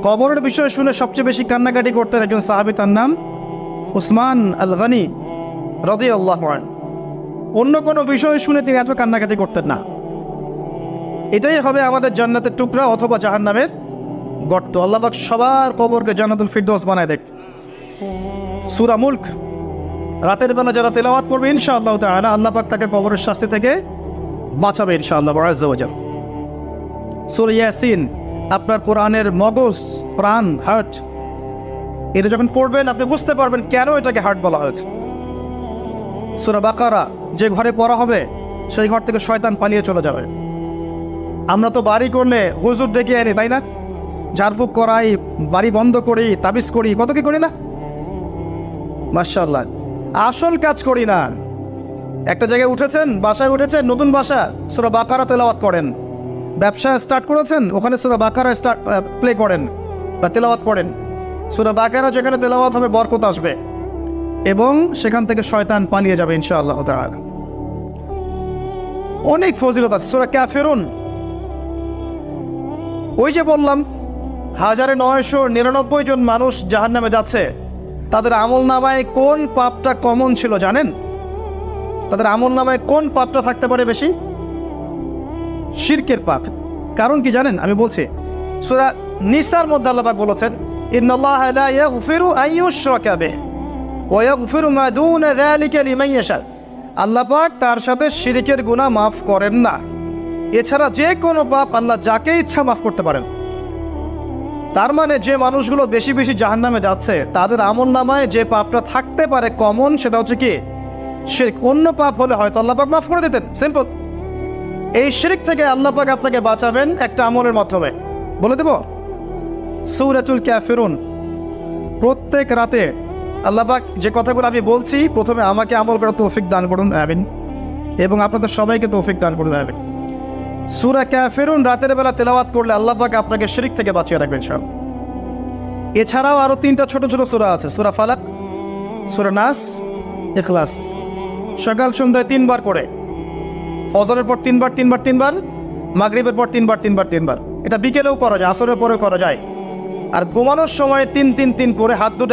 কবরের বিষয় শুনে সবচেয়ে বেশি কান্নাকাটি করতেন একজন সাহাবী, তার নাম উসমান আল গনি রাদিয়াল্লাহু আনহু। অন্য কোনো বিষয় শুনে তিনি এত কান্নাকাটি করতেন না। এটাই হবে আমাদের জান্নাতের টুকরা অথবা জাহান্নামের গর্ত। আল্লাহ পাক সবার কবরকে জান্নাতুল ফিরদৌস বানায় দেখ। সূরা মুলক রাতের বেলা যারা তেলাওয়াত করবে ইনশাআল্লাহ তাআলা আল্লাহ পাক তাকে কবরের শাস্তি থেকে বাঁচাবে ইনশাআল্লাহ আযজা ওয়া জাল। সূরা ইয়াসিন আপনার কোরআনের মগজ, প্রাণ, হার্ট, এটা যখন পড়বেন আপনি বুঝতে পারবেন কেন এটাকে হার্ট বলা হয়েছে। সূরা বাকারা যে ঘরে পড়া হবে সেই ঘর থেকে শয়তান পালিয়ে চলে যাবে। আমরা তো বাড়ি করলে হুজুর ডেকে আনি, তাই না? ঝাড়ফুঁক করাই, বাড়ি বন্ধ করি, তাবিজ করি, কত কি করি না? মাশাআল্লাহ, আসল কাজ করি না। একটা জায়গায় উঠেছেন, বাসায় উঠেছেন, নতুন বাসা, সূরা বাকারা তেলাওয়াত করেন। ব্যবসা স্টার্ট করেছেন, ওখানে সূরা বাকারা প্লে করেন বা তেলাওয়াত করেন। সূরা বাকারা যেখানে তেলাওয়াত হবে বরকত আসবে এবং সেখান থেকে শয়তান পালিয়ে যাবে ইনশাআল্লাহ তাআলা। অনেক ফজিলত আছে। সূরা কাফিরুন, ওই যে বললাম 1999 জন মানুষ জাহান্নামে যাচ্ছে, তাদের আমলনামায় কোন পাপটা কমন ছিল জানেন? তাদের আমলনামায় কোন পাপটা থাকতে পারে বেশি? শিরকের পাপ। কারণ কি জানেন? আমি বলছি, সূরা নিসার মধ্যে আল্লাহ পাক বলেছেন, ইন্নাল্লাহা লা ইয়াগফিরু আন ইউশরাকা বিহি ওয়া ইয়াগফিরু মা দুনা যালিকা লিমান ইয়াশা। আল্লাহ পাক তার সাথে শিরকের গুনাহ মাফ করেন না, এছাড়া যে কোনো পাপ আল্লাহ যাকে ইচ্ছা মাফ করতে পারেন। তার মানে যে মানুষগুলো বেশি বেশি জাহান্নামে যাচ্ছে তাদের আমলনামায় যে পাপটা থাকতে পারে কমন, সেটা হচ্ছে কি? শিরক। অন্য পাপ হলে হয়তো আল্লাহ পাক মাফ করে দিতেন, সিম্পল। এই শিরক থেকে আল্লাহ পাক আপনাকে বাঁচাবেন একটা আমলের মাধ্যমে। বলে দেব, সূরাতুল কাফিরুন প্রত্যেক রাতে আল্লাহ পাক যে কথাগুলো আমি বলছি, প্রথমে আমাকে আমল করার তৌফিক দান করুন, আমিন, এবং আপনাদের সবাইকে তৌফিক দান করুন, আমিন। সূরা কাফিরুন রাতের বেলা তেলাওয়াত করলে আল্লাহ পাক আপনাকে শিরক থেকে বাঁচিয়ে রাখবেন সব। এছাড়াও আরো 3টা ছোট ছোট সূরা আছে, সূরা ফালাক, সূরা নাস, ইখলাস। সকাল সন্ধ্যায় 3 বার করে, ফজরের পর 3 বার, 3 বার, 3 বার, মাগরিবের পর 3 বার, 3 বার, 3 বার। এটা বিকেলেও করা যায়, আসরের পরেও করা যায়। আর ঘুমানোর সময় 3 3 3 করে হাত দুটো